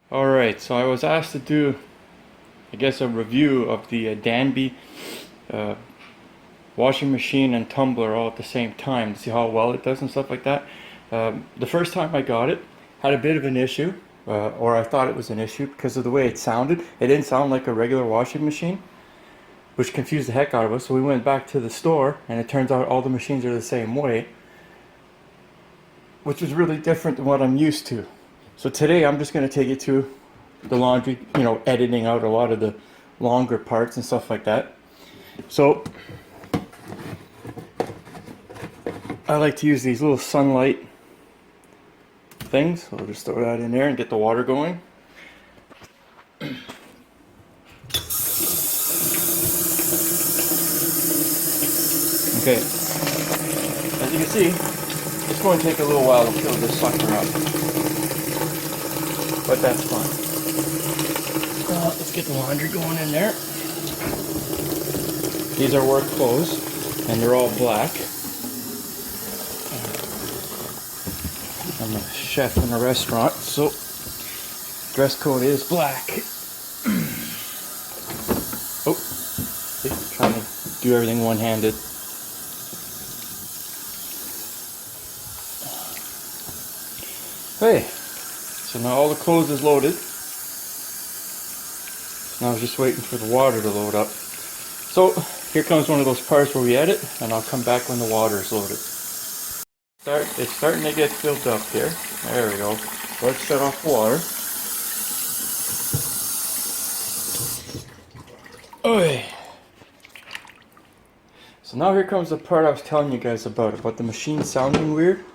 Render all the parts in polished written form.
Alright, so I was asked to do, I guess, a review of the Danby uh, washing machine and tumbler all at the same time to see how well it does and stuff like that. The first time I got it, had a bit of an issue, or I thought it was an issue because of the way it sounded. It didn't sound like a regular washing machine, which confused the heck out of us. So we went back to the store, and it turns out all the machines are the same way, which was really different than what I'm used to. So today I'm just going to take it to the laundry, editing out a lot of the longer parts and stuff like that. So I like to use these little sunlight things. So I'll just throw that in there and get the water going. Okay, as you can see, it's going to take a little while to fill this sucker up, but that's fine. Let's get the laundry going in there. These are work clothes, and they're all black. I'm a chef in a restaurant, so dress code is black. Oh, see, trying to do everything one-handed. Hey, so now all the clothes is loaded. Now I was just waiting for the water to load up. So here comes one of those parts where we edit, and I'll come back when the water is loaded. It's starting to get filled up here. There we go. Let's shut off the water. Okay. So now here comes the part I was telling you guys about the machine sounding weird.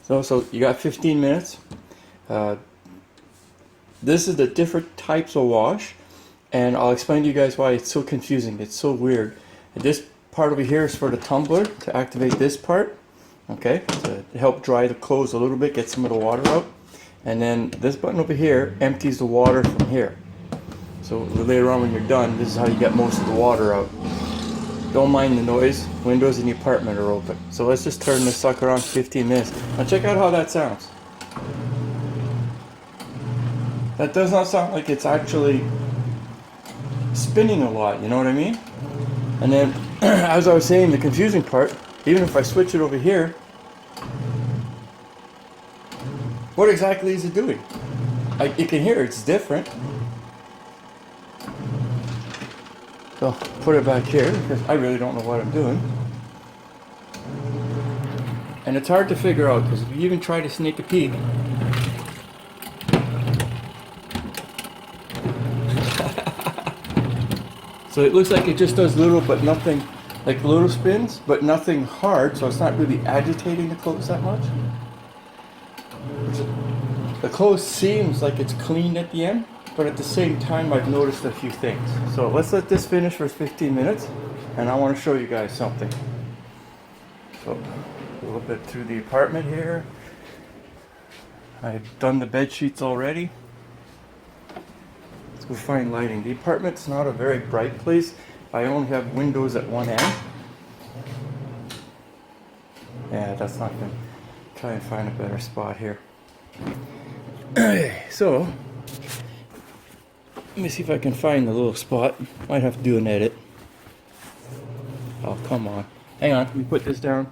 So you got 15 minutes. This is the different types of wash, and I'll explain to you guys why it's so confusing. It's so weird. And this part over here is for the tumbler to activate this part, okay, to help dry the clothes a little bit, get some of the water out. And then this button over here empties the water from here. So later on when you're done, this is how you get most of the water out. Don't mind the noise. Windows in the apartment are open. So let's just turn this sucker on 15 minutes. Now check out how that sounds. That does not sound like it's actually spinning a lot, you know what I mean? And then, as I was saying, the confusing part, even if I switch it over here, what exactly is it doing? You can hear it's different. So, put it back here, because I really don't know what I'm doing. And it's hard to figure out, because if you even try to sneak a peek, so it looks like it just does little but nothing, like little spins, but nothing hard, so it's not really agitating the clothes that much. The clothes seems like it's clean at the end, but at the same time I've noticed a few things. So let's let this finish for 15 minutes, and I want to show you guys something. So a little bit through the apartment here. I've done the bed sheets already. Let's go find lighting. The apartment's not a very bright place. I only have windows at one end. Yeah, that's not good. Try and find a better spot here. So let me see if I can find the little spot. Might have to do an edit. Oh, come on. Hang on, let me put this down.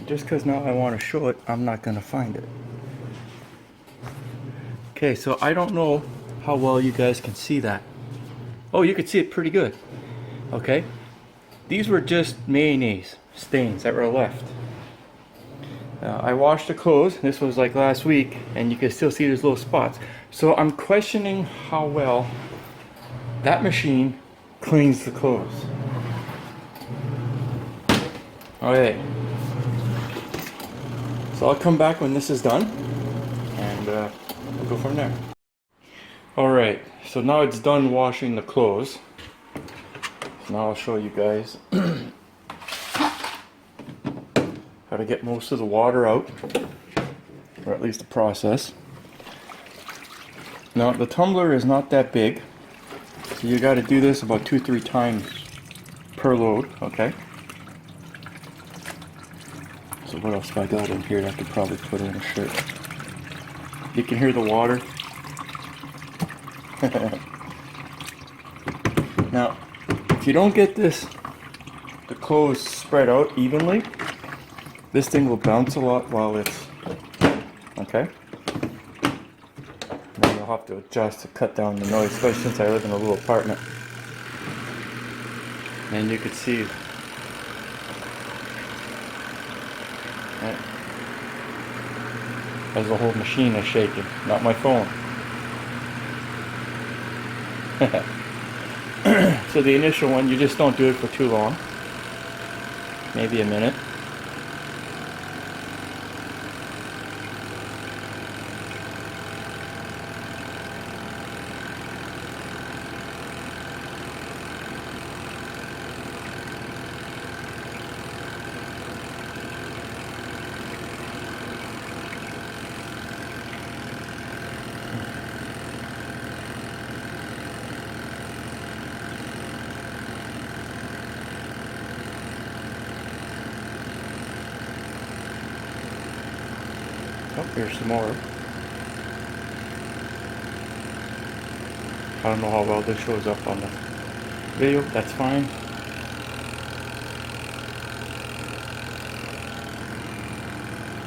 Just because now I want to show it, I'm not going to find it. Okay, so I don't know how well you guys can see that. Oh, you can see it pretty good. Okay. These were just mayonnaise stains that were left. I washed the clothes. This was like last week, and you can still see these little spots. So I'm questioning how well that machine cleans the clothes. Okay. So I'll come back when this is done, and we'll go from there. Alright, so now it's done washing the clothes. So now I'll show you guys how to get most of the water out, or at least the process. Now the tumbler is not that big, so you got to do this about 2-3 times per load, okay? So what else have I got in here that I could probably put in a shirt? You can hear the water. Now, if you don't get the clothes spread out evenly, this thing will bounce a lot while it's, okay? And then you'll have to adjust to cut down the noise, especially since I live in a little apartment. And you can see, right, as the whole machine is shaking, not my phone. So the initial one, you just don't do it for too long, maybe a minute. Oh, here's some more. I don't know how well this shows up on the video. That's fine.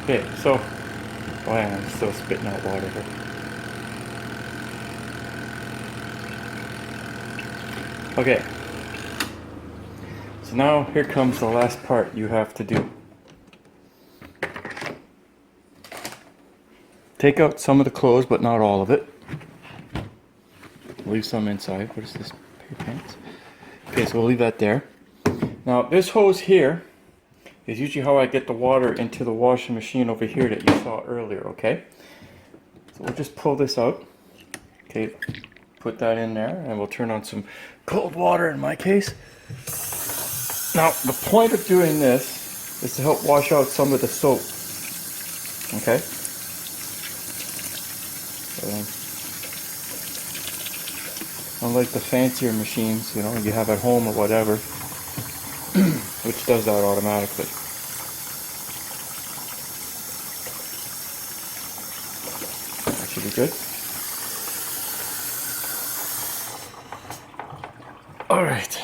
Okay, so, oh hang on, I'm still spitting out water here. Okay, so now here comes the last part you have to do. Take out some of the clothes, but not all of it. Leave some inside. What is this? Paper pants? Okay, so we'll leave that there. Now, this hose here is usually how I get the water into the washing machine over here that you saw earlier, okay? So we'll just pull this out. Okay, put that in there, and we'll turn on some cold water in my case. Now, the point of doing this is to help wash out some of the soap, okay? Unlike the fancier machines, you know, you have at home or whatever, which does that automatically. That should be good. Alright.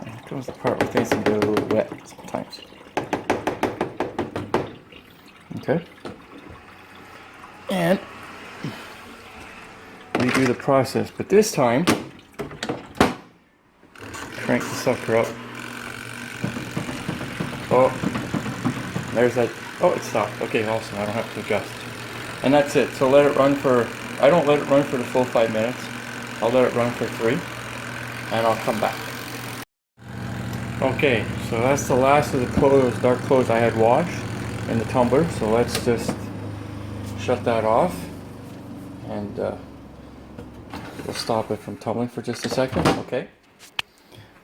Here comes the part where things can get a little wet sometimes. Okay. And redo the process, but this time crank the sucker up. Oh, there's that. Oh, it stopped. Okay, awesome. I don't have to adjust. And that's it. So let it run for, I don't let it run for the full 5 minutes. I'll let it run for 3 and I'll come back. Okay, so that's the last of the clothes, dark clothes I had washed in the tumbler. So let's just shut that off and we'll stop it from tumbling for just a second, okay?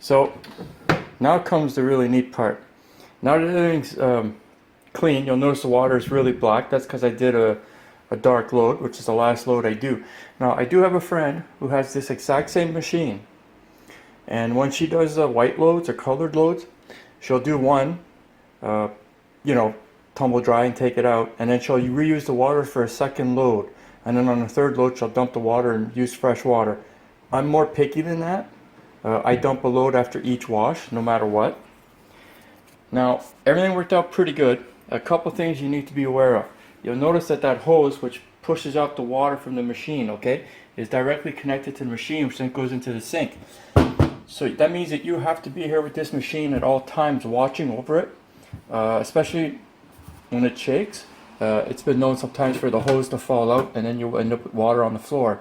So now comes the really neat part. Now that everything's clean, you'll notice the water is really black. That's because I did a dark load, which is the last load I do. Now I do have a friend who has this exact same machine. And when she does white loads or colored loads, she'll do one, you know, tumble dry and take it out. And then she'll reuse the water for a second load. And then on the third load, she'll dump the water and use fresh water. I'm more picky than that. I dump a load after each wash, no matter what. Now, everything worked out pretty good. A couple things you need to be aware of. You'll notice that that hose, which pushes out the water from the machine, okay, is directly connected to the machine, which then goes into the sink. So that means that you have to be here with this machine at all times, watching over it, especially when it shakes. It's been known sometimes for the hose to fall out and then you'll end up with water on the floor.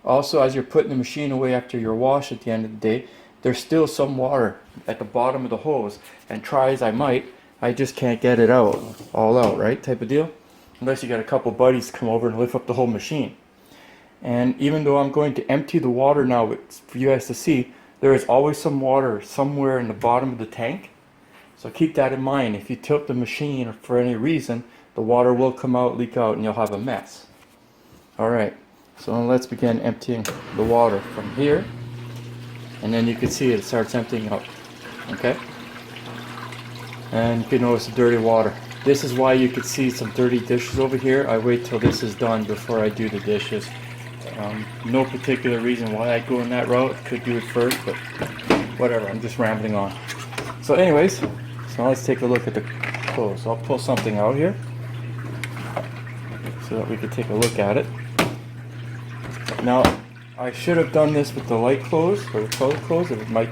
Also, as you're putting the machine away after your wash at the end of the day, there's still some water at the bottom of the hose, and try as I might, I just can't get it out, all out, right, type of deal, unless you got a couple buddies come over and lift up the whole machine. And even though I'm going to empty the water now for you guys to see, there is always some water somewhere in the bottom of the tank. So keep that in mind. If you tilt the machine for any reason, the water will come out, leak out, and you'll have a mess. Alright, so let's begin emptying the water from here. And then you can see it starts emptying out. Okay? And you can notice the dirty water. This is why you could see some dirty dishes over here. I wait till this is done before I do the dishes. No particular reason why I go in that route. Could do it first, but whatever, I'm just rambling on. So anyways, so now let's take a look at the clothes. I'll pull something out here so that we can take a look at it. Now, I should have done this with the light clothes or the colored clothes. It might,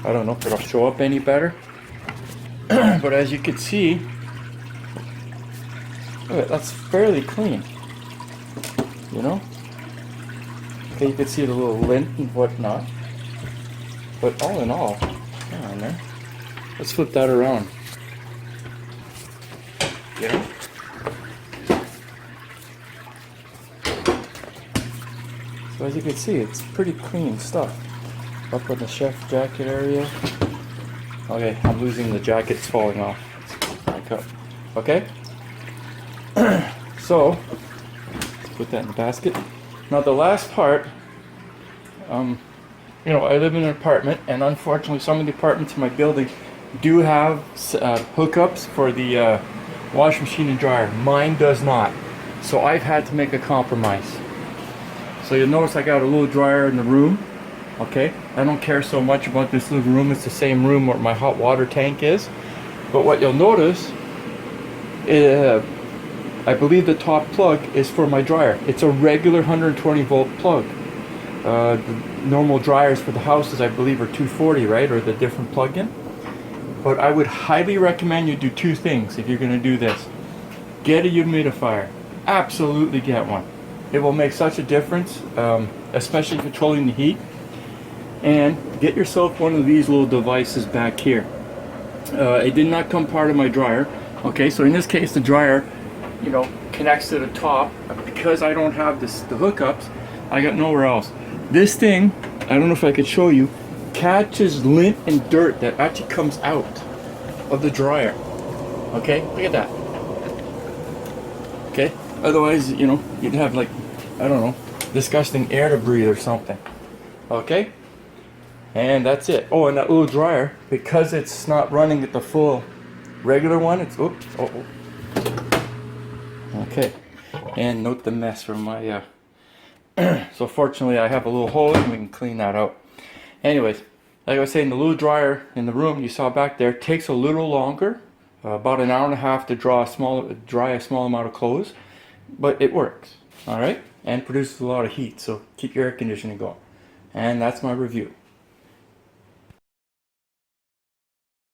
I don't know if it'll show up any better. But as you can see, look, that's fairly clean, you know? Okay, you can see the little lint and whatnot. But all in all, hang on there. Let's flip that around. You know? So as you can see, it's pretty clean stuff. Up in the chef jacket area. Okay, I'm losing the jacket, it's falling off. Back up. Okay? So, let's put that in the basket. Now the last part, you know, I live in an apartment, and unfortunately some of the apartments in my building do have hookups for the washing machine and dryer. Mine does not. So I've had to make a compromise. So you'll notice I got a little dryer in the room. Okay, I don't care so much about this little room. It's the same room where my hot water tank is. But what you'll notice, I believe the top plug is for my dryer. It's a regular 120 volt plug. The normal dryers for the houses, I believe, are 240, right? Or the different plug-in. But I would highly recommend you do two things if you're going to do this. Get a humidifier. Absolutely get one. It will make such a difference, especially controlling the heat. And get yourself one of these little devices back here. It did not come part of my dryer. Okay, so in this case the dryer, you know, connects to the top. Because I don't have the hookups, I got nowhere else. This thing, I don't know if I could show you, catches lint and dirt that actually comes out of the dryer. Okay, look at that. Okay, otherwise, you know, you'd have like, I don't know, disgusting air to breathe or something. Okay, and that's it. Oh, and that little dryer, because it's not running at the full regular one, it's, oops, oh. Okay, and note the mess from my, so fortunately I have a little hole and we can clean that out. Anyways, like I was saying, the little dryer in the room you saw back there takes a little longer, about an hour and a half to dry a small amount of clothes, but it works, all right, and produces a lot of heat, so keep your air conditioning going. And that's my review.